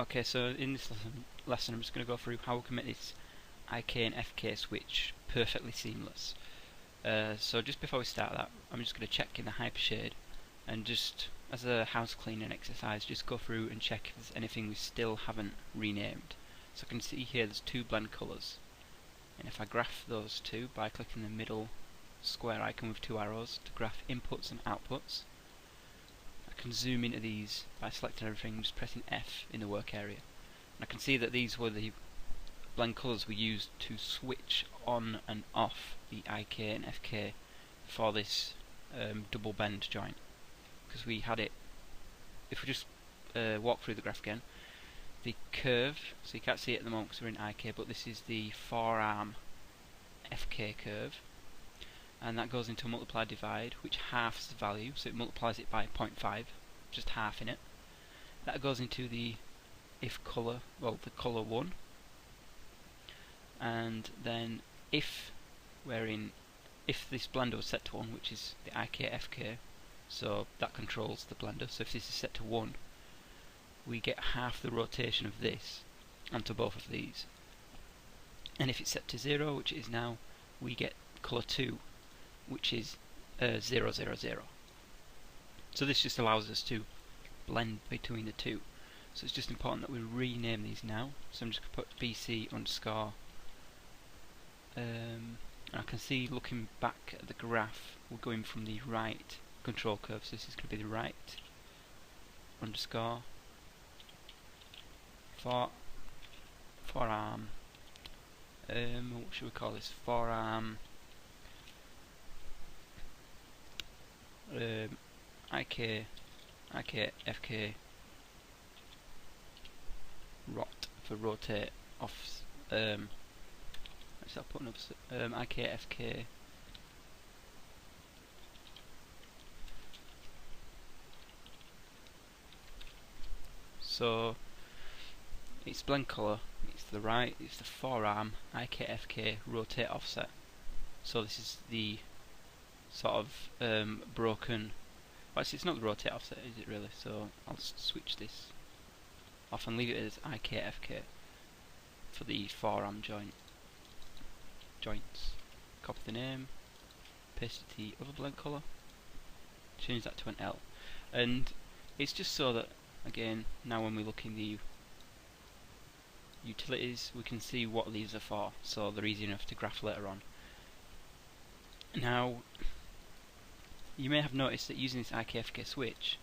Okay, so in this lesson I'm just going to go through how we can make this IK and FK switch perfectly seamless. So just before we start that, I'm just going to check in the Hypershade and just as a house cleaning exercise, just go through and check if there's anything we still haven't renamed. So I can see here there's two blend colours, and if I graph those two by clicking the middle square icon with two arrows to graph inputs and outputs, I can zoom into these by selecting everything and just pressing F in the work area. And I can see that these were the blend colours we used to switch on and off the IK and FK for this double bend joint. Because we had it, if we just walk through the graph again, the curve, so you can't see it at the moment because we're in IK, but this is the forearm FK curve, and that goes into a multiply divide which halves the value, so it multiplies it by 0.5, just half in it. That goes into the if colour, well, the colour 1, and then if this blender was set to 1, which is the IK FK, so that controls the blender, so if this is set to 1, we get half the rotation of this onto both of these. And if it's set to 0, which it is now, we get colour 2, which is 0, 0, 0. So this just allows us to blend between the two. So it's just important that we rename these now. So I'm just going to put BC underscore. I can see, looking back at the graph, we're going from the right control curve, so this is going to be the right underscore forearm. What should we call this? Forearm IK FK rot for rotate off. Let's start putting up IK FK so it's blend colour, it's the right, it's the forearm IK FK rotate offset. So this is the sort of broken. Well, actually, it's not the rotate offset, is it really? So I'll switch this off and leave it as IK FK for the forearm joints. Copy the name, paste it to the other blend colour, change that to an L, and it's just so that, again, now when we look in the utilities, we can see what these are for, so they're easy enough to graph later on. Now, you may have noticed that using this IK/FK switch,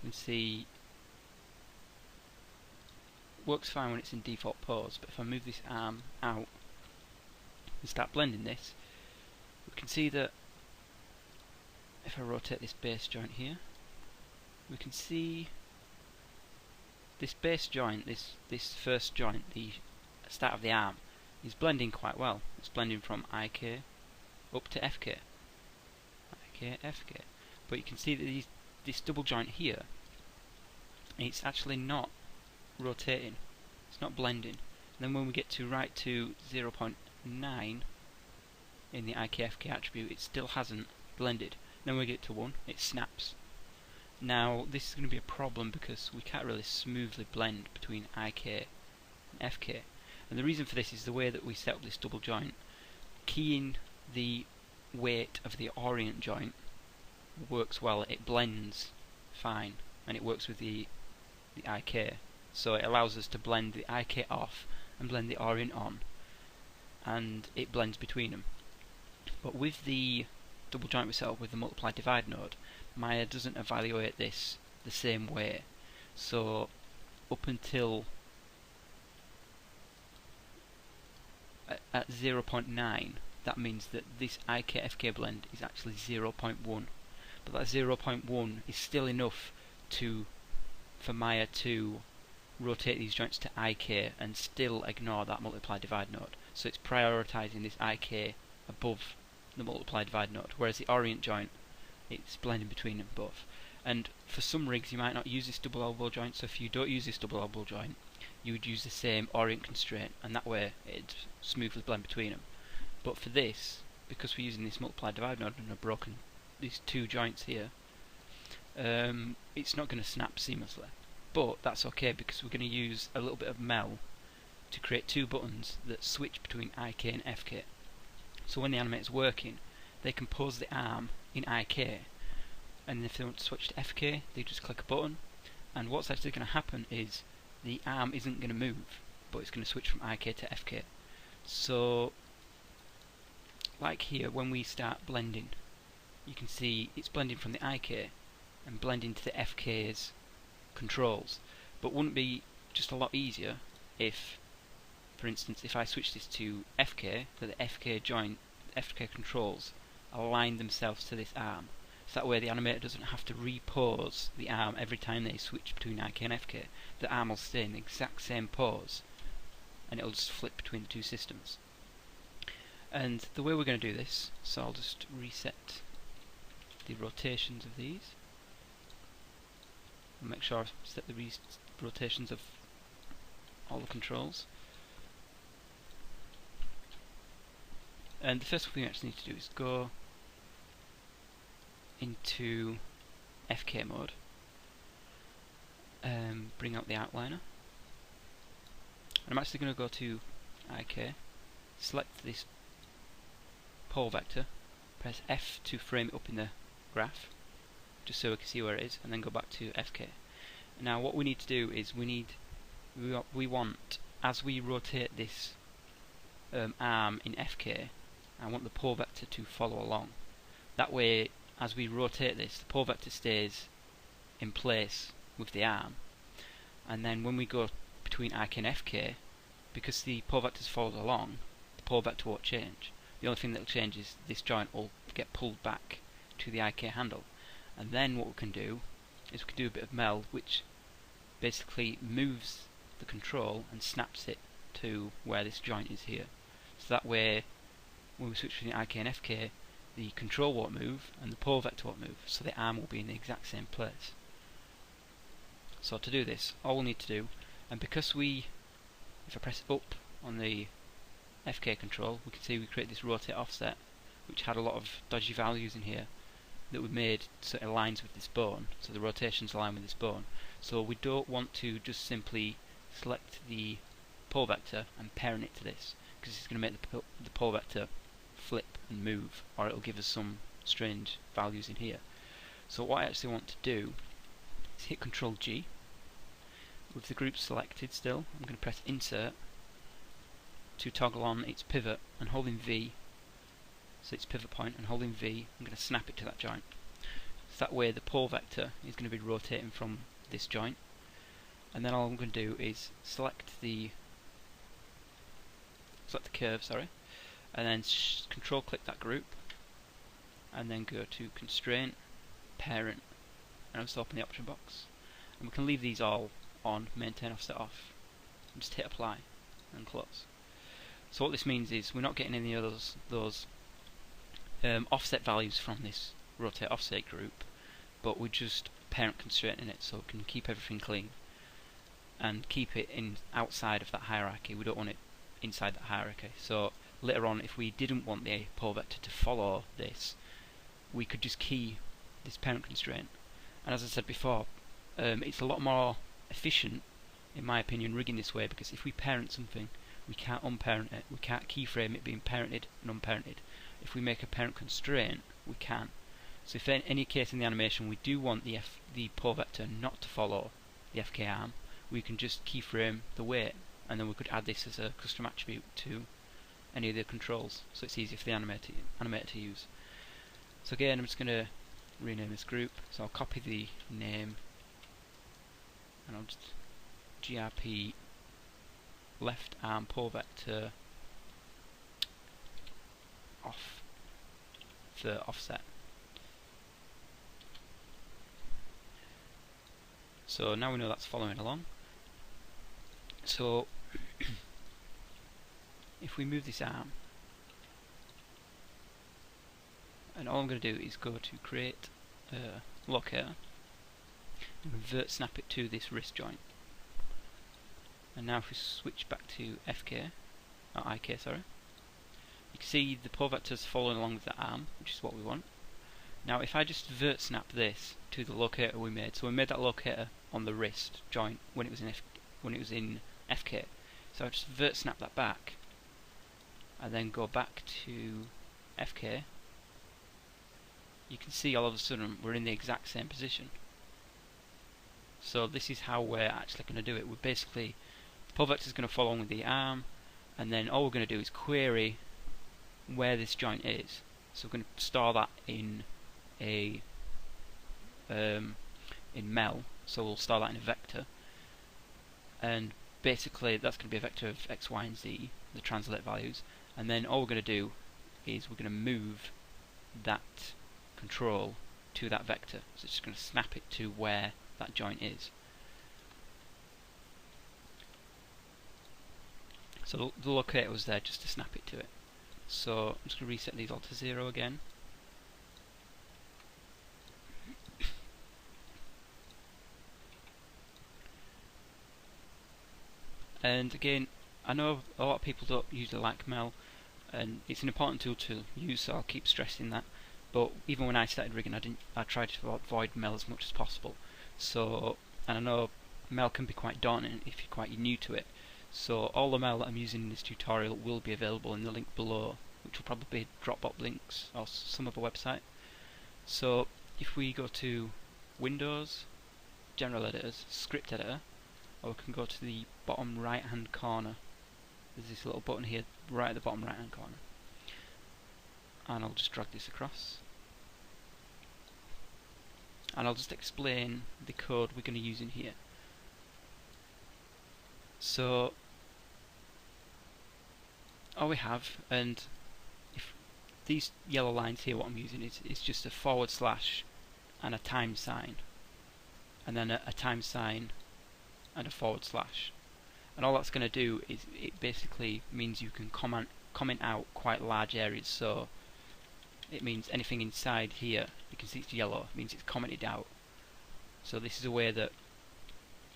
you can see works fine when it's in default pose, but if I move this arm out and start blending this, we can see that if I rotate this base joint here, we can see this base joint, this first joint, the start of the arm, is blending quite well. It's blending from IK up to FK. IK, FK. But you can see that this double joint here, it's actually not rotating. It's not blending. And then when we get to right to 0.9 in the IK/FK attribute, it still hasn't blended. Then we get to 1, it snaps. Now this is going to be a problem because we can't really smoothly blend between IK and FK. And the reason for this is the way that we set up this double joint. Keying the weight of the orient joint works well, it blends fine, and it works with the IK. So it allows us to blend the IK off and blend the orient on, and it blends between them. But with the double joint we set up with the multiply divide node, Maya doesn't evaluate this the same way. So up until at 0.9, that means that this IK/FK blend is actually 0.1, but that 0.1 is still enough for Maya to rotate these joints to IK and still ignore that multiply divide node. So it's prioritizing this IK above the multiply divide node, whereas the orient joint, it's blending between them both. And for some rigs you might not use this double elbow joint, so if you don't use this double elbow joint, you would use the same orient constraint, and that way it'd smoothly blend between them. But for this, because we're using this multiply divide node and I've broken these two joints here, it's not going to snap seamlessly. but that's okay because we're going to use a little bit of mel to create two buttons that switch between IK and FK. So when the animator's working, they can pose the arm in IK, and if they want to switch to FK, they just click a button, and what's actually going to happen is the arm isn't going to move, but it's going to switch from IK to FK. So, like here, when we start blending, you can see it's blending from the IK and blending to the FK's controls. But wouldn't it be just a lot easier if, for instance, if I switch this to FK, that the FK joint, FK controls align themselves to this arm. So that way the animator doesn't have to repose the arm every time they switch between IK and FK. The arm will stay in the exact same pose, and it'll just flip between the two systems. And the way we're going to do this, so I'll just reset the rotations of these. I'll make sure I set the rotations of all the controls. And the first thing we actually need to do is go into FK mode, bring out the outliner, and I'm actually going to go to IK, select this pole vector, press F to frame it up in the graph, just so we can see where it is, and then go back to FK. Now what we need to do is we want, as we rotate this arm in FK, I want the pole vector to follow along. That way, as we rotate this, the pole vector stays in place with the arm, and then when we go between IK and FK, because the pole vector's followed along, the pole vector won't change. The only thing that will change is this joint will get pulled back to the IK handle, and then what we can do is we can do a bit of meld, which basically moves the control and snaps it to where this joint is here. So that way, when we switch between IK and FK, the control won't move and the pole vector won't move, so the arm will be in the exact same place. So to do this, all we'll need to do, and because if I press up on the FK control, we can see we create this rotate offset, which had a lot of dodgy values in here that we made so it aligns with this bone, so the rotations align with this bone. So we don't want to just simply select the pole vector and parent it to this, because it's going to make the pole vector flip and move, or it'll give us some strange values in here. So what I actually want to do is hit Ctrl G. With the group selected still, I'm going to press Insert to toggle on its pivot, and holding V, so its pivot point, and holding V, I'm going to snap it to that joint. So that way the pole vector is going to be rotating from this joint, and then all I'm going to do is select the curve, and then control click that group, and then go to Constraint, Parent, and I'll just open the option box, and we can leave these all on, Maintain Offset off, and just hit Apply and close. So what this means is we're not getting any of those offset values from this rotate offset group, but we're just parent constraining it, so we can keep everything clean and keep it outside of that hierarchy. We don't want it inside that hierarchy. So later on, if we didn't want the pole vector to follow this, we could just key this parent constraint. And as I said before, it's a lot more efficient, in my opinion, rigging this way, because if we parent something, we can't unparent it. We can't keyframe it being parented and unparented. If we make a parent constraint, we can. So if in any case in the animation we do want the pole vector not to follow the FK arm, we can just keyframe the weight, and then we could add this as a custom attribute to any of the controls, so it's easier for the animator to use. So again, I'm just going to rename this group, so I'll copy the name, and I'll just GRP left arm pole vector off the offset. So now we know that's following along. So if we move this arm, and all I'm going to do is go to create a locator and invert snap it to this wrist joint. And now if we switch back to FK, or IK, sorry, you can see the pole vector's following along with the arm, which is what we want. Now if I just vert snap this to the locator we made, so we made that locator on the wrist joint when it was in FK. So I just vert snap that back, and then go back to FK. You can see all of a sudden we're in the exact same position. So this is how we're actually going to do it. We're basically, the pull vector is going to follow on with the arm, and then all we're going to do is query where this joint is. So we're going to store that in a in mel. So we'll store that in a vector, and basically that's going to be a vector of x, y, and z, the translate values. And then all we're going to do is we're going to move that control to that vector. So it's just going to snap it to where that joint is. So the locator was there just to snap it to it. So I'm just going to reset these all to 0 again. And again, I know a lot of people don't usually like mel, and it's an important tool to use, so I'll keep stressing that. But even when I started rigging, I tried to avoid mel as much as possible. So, and I know mel can be quite daunting if you're quite new to it. So all the mel that I'm using in this tutorial will be available in the link below, which will probably be Dropbox links or some other website. So if we go to Windows, General Editors, Script Editor, or we can go to the bottom right hand corner. There's this little button here right at the bottom right hand corner, and I'll just drag this across, and I'll just explain the code we're going to use in here. So all we have, and if these yellow lines here, what I'm using is just a / and a time sign, and then a time sign and a /. And all that's going to do is it basically means you can comment out quite large areas. So it means anything inside here, you can see it's yellow, it means it's commented out. So this is a way that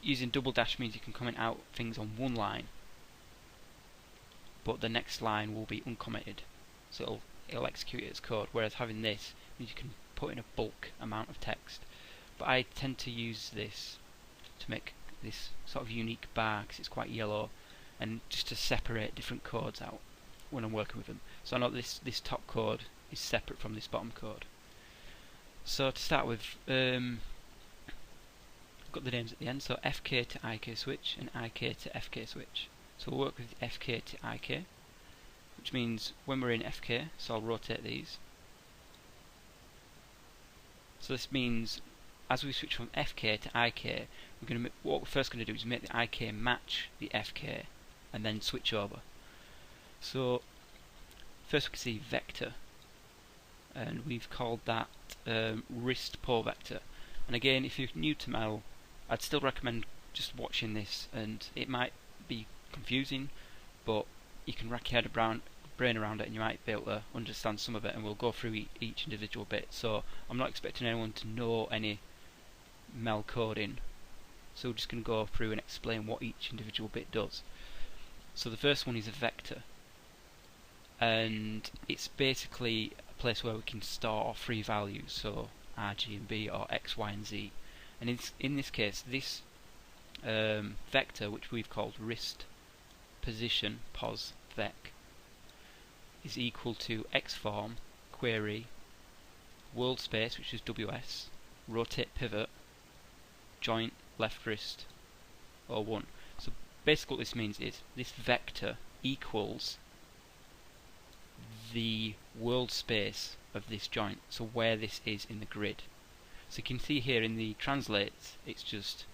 using double dash means you can comment out things on one line, but the next line will be uncommented, so it'll execute it as code, whereas having this means you can put in a bulk amount of text. But I tend to use this to make this sort of unique bar because it's quite yellow, and just to separate different codes out when I'm working with them. So I know this top code is separate from this bottom code. So to start with, I've got the names at the end, so FK to IK switch and IK to FK switch. So we'll work with FK to IK, which means when we're in FK, so I'll rotate these. So this means as we switch from FK to IK, what we're first going to do is make the IK match the FK and then switch over. So first we can see vector, and we've called that wrist pull vector. And again, if you're new to mel, I'd still recommend just watching this, and it might be confusing, but you can rack your brain around it and you might be able to understand some of it, and we'll go through each individual bit. So I'm not expecting anyone to know any mel coding, so we're just going to go through and explain what each individual bit does. So the first one is a vector, and it's basically a place where we can store 3 values, so R, G and B, or X, Y and Z. And in this case, this vector, which we've called wrist position pos vec, is equal to xform query world space, which is WS, rotate pivot joint left wrist or 1. So basically what this means is this vector equals the world space of this joint, so where this is in the grid. So you can see here in the translates it's just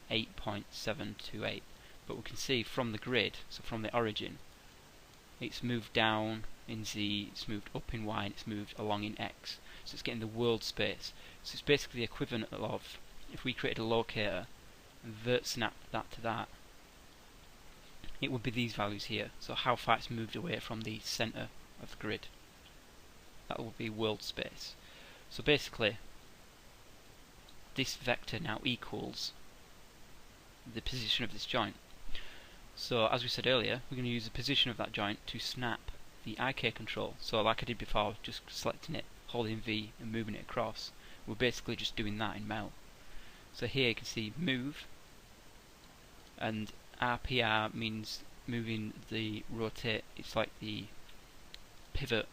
8.728, but we can see from the grid, so from the origin, it's moved down in Z, it's moved up in Y, and it's moved along in X. So it's getting the world space. So it's basically the equivalent of if we created a locator and vert snapped that to that, it would be these values here. So how far it's moved away from the center of the grid. That would be world space. So basically, this vector now equals the position of this joint. So as we said earlier, we're going to use the position of that joint to snap the IK control. So like I did before, just selecting it, holding V and moving it across, we're basically just doing that in mel. So here you can see move, and RPR means moving the rotate. It's like the pivot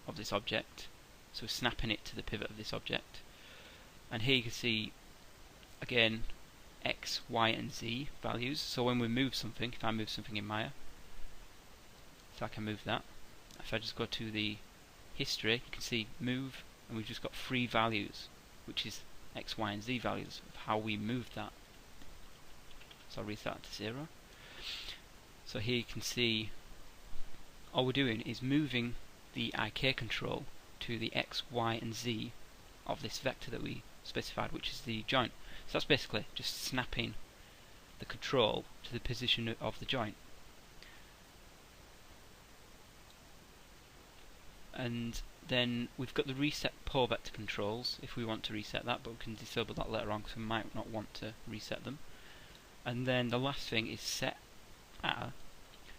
of this object, so snapping it to the pivot of this object. And here you can see again X, Y and Z values. So when we move something, if I move something in Maya, so I can move that. If I just go to the history, you can see move, and we've just got 3 values, which is X, Y and Z values of how we moved that. So I'll reset to 0. So here you can see all we're doing is moving the IK control to the X, Y and Z of this vector that we specified, which is the joint. So that's basically just snapping the control to the position of the joint. And then we've got the reset pole vector controls if we want to reset that, but we can disable that later on because we might not want to reset them. And then the last thing is set attr.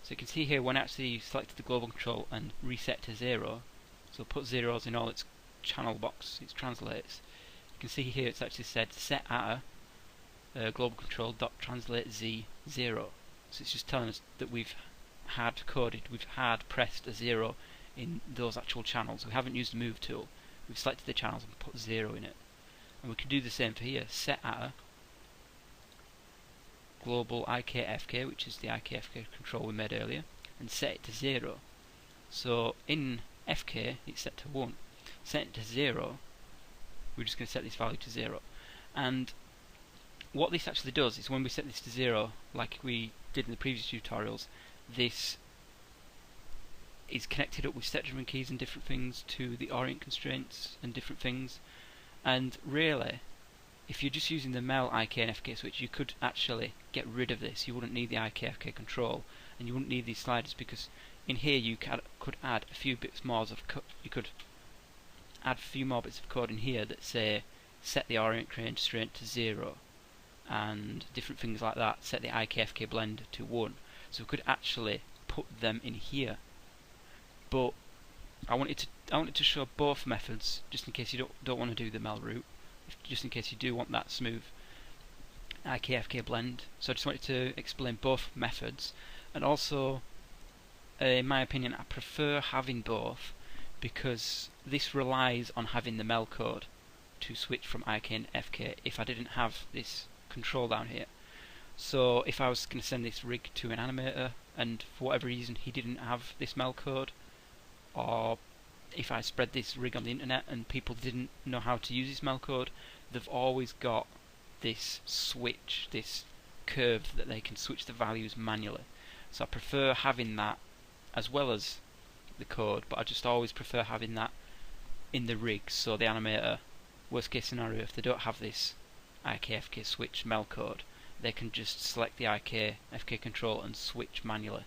So you can see here when I actually selected the global control and reset to 0, so put zeros in all its channel box, its translates, you can see here it's actually said set attr global control dot translate z 0. So it's just telling us that we've hard pressed a 0 in those actual channels. We haven't used the move tool, we've selected the channels and put 0 in it. And we can do the same for here, set attr global IKFK, which is the IKFK control we made earlier, and set it to 0. So in FK it's set to 1. Set it to 0, we're just going to set this value to 0. And what this actually does is when we set this to 0, like we did in the previous tutorials, this is connected up with set-driven keys and different things to the orient constraints and different things. And really, if you're just using the MEL IK and FK switch, you could actually get rid of this. You wouldn't need the IK FK control, and you wouldn't need these sliders, because in here you could add a few bits more of you could add a few more bits of code in here that say set the orient constraint to 0 and different things like that. Set the IK FK blend to 1. So we could actually put them in here. But I wanted to show both methods, just in case you don't want to do the MEL route, just in case you do want that smooth IK/FK blend. So I just wanted to explain both methods, and also in my opinion I prefer having both because this relies on having the MEL code to switch from IK and FK if I didn't have this control down here. So if I was going to send this rig to an animator and for whatever reason he didn't have this MEL code, or if I spread this rig on the internet and people didn't know how to use this MEL code, they've always got this switch, this curve that they can switch the values manually. So I prefer having that as well as the code, but I just always prefer having that in the rig, so the animator, worst case scenario, if they don't have this IK/FK switch MEL code, they can just select the IK/FK control and switch manually.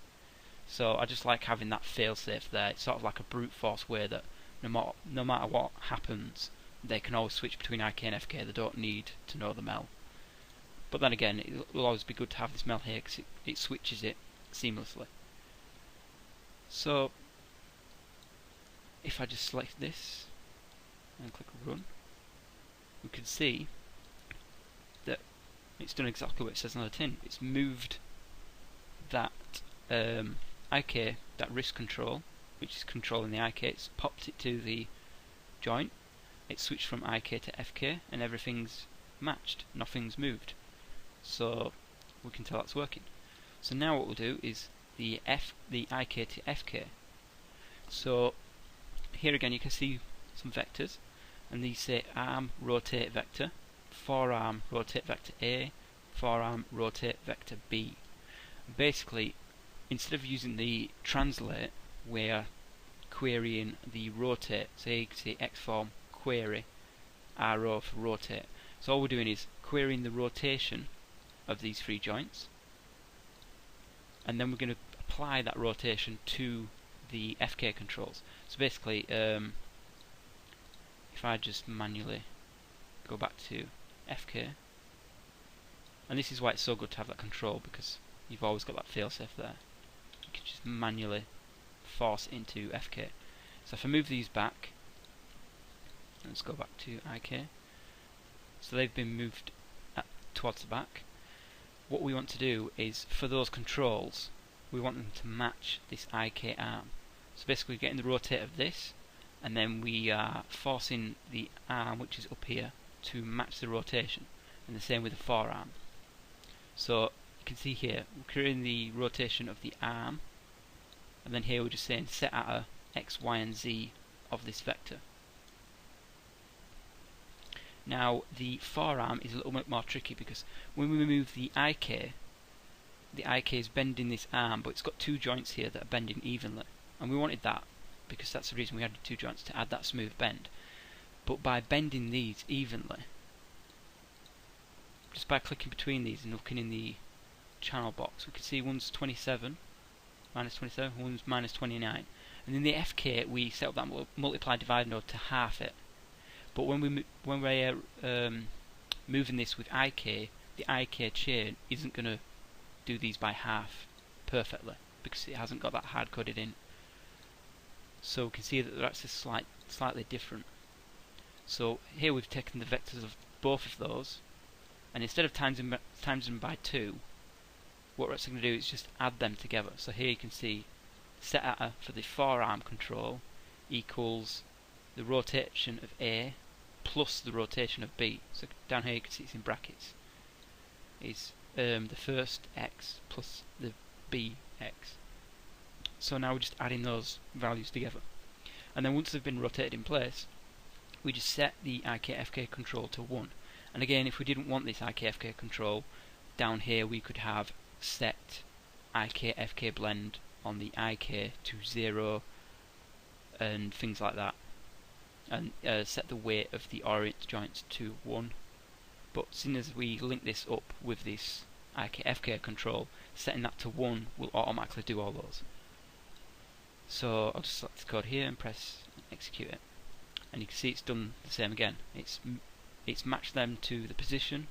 So I just like having that failsafe there. It's sort of like a brute force way that no matter what happens, they can always switch between IK and FK. They don't need to know the MEL. But then again, it will always be good to have this MEL here because it switches it seamlessly. So if I just select this and click run, we can see that it's done exactly what it says on the tin. It's moved that IK, that wrist control, which is controlling the IK, it's popped it to the joint, it's switched from IK to FK, and everything's matched, nothing's moved. So we can tell that's working. So now what we'll do is the IK to FK. So here again you can see some vectors, and these say arm rotate vector, forearm rotate vector A, forearm rotate vector B. Basically, instead of using the translate, we're querying the rotate. So here you can see xform query RO for rotate. So all we're doing is querying the rotation of these 3 joints, and then we're going to apply that rotation to the FK controls. So basically, if I just manually go back to FK, and this is why it's so good to have that control, because you've always got that failsafe there. You can just manually force into FK. So if I move these back, let's go back to IK. So they've been moved at towards the back. What we want to do is, for those controls, we want them to match this IK arm. So basically we're getting the rotate of this, and then we are forcing the arm, which is up here, to match the rotation, and the same with the forearm. So you can see here, we're creating the rotation of the arm, and then here we're just saying set at a X, Y and Z of this vector. Now the forearm is a little bit more tricky because when we move the IK is bending this arm, but it's got two joints here that are bending evenly, and we wanted that because that's the reason we added two joints, to add that smooth bend. But by bending these evenly, just by clicking between these and looking in the channel box, we can see one's 27, one's minus 29, and in the FK we set up that multiply divide node to half it. But when we're moving this with IK, the IK chain isn't going to do these by half perfectly because it hasn't got that hard coded in. So we can see that they're actually slightly different. So here we've taken the vectors of both of those, and instead of times them by 2, what we're actually going to do is just add them together. So here you can see set at for the forearm control equals the rotation of A plus the rotation of B. So down here you can see it's in brackets. Is the first X plus the BX. So now we're just adding those values together. And then once they've been rotated in place, we just set the IK-FK control to 1. And again, if we didn't want this IK-FK control, down here we could have set IK-FK blend on the IK to 0 and things like that, and set the weight of the orient joints to 1. But seeing as we link this up with this IK-FK control, setting that to 1 will automatically do all those. So I'll just select the code here and press execute it, and you can see it's done the same again. It's matched them to the position,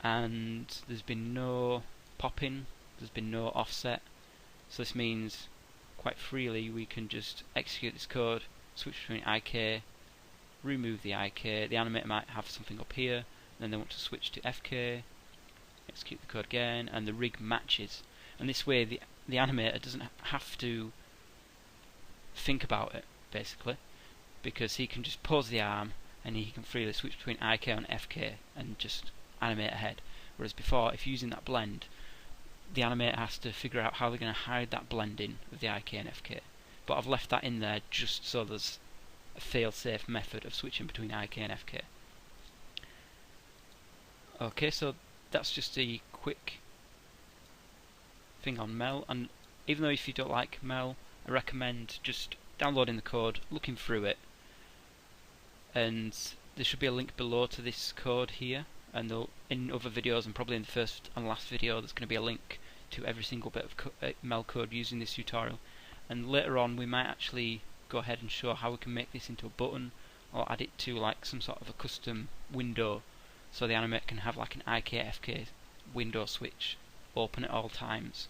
and there's been no popping, there's been no offset. So this means quite freely we can just execute this code, switch between IK, remove the IK. The animator might have something up here, then they want to switch to FK, execute the code again, and the rig matches. And this way the animator doesn't have to think about it, basically, because he can just pause the arm and he can freely switch between IK and FK and just animate ahead. Whereas before, if using that blend, the animator has to figure out how they're going to hide that blending of the IK and FK. But I've left that in there just so there's a fail-safe method of switching between IK and FK. Okay, so that's just a quick thing on Mel, and even though if you don't like Mel, I recommend just downloading the code, looking through it, and there should be a link below to this code here, and in other videos and probably in the first and last video there's going to be a link to every single bit of Mel code using this tutorial. And later on we might actually go ahead and show how we can make this into a button, or add it to like some sort of a custom window, so the animator can have like an IK-FK window switch open at all times,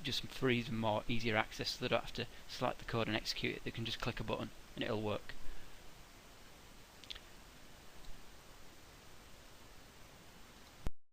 just for even more easier access, so they don't have to select the code and execute it. They can just click a button and it'll work.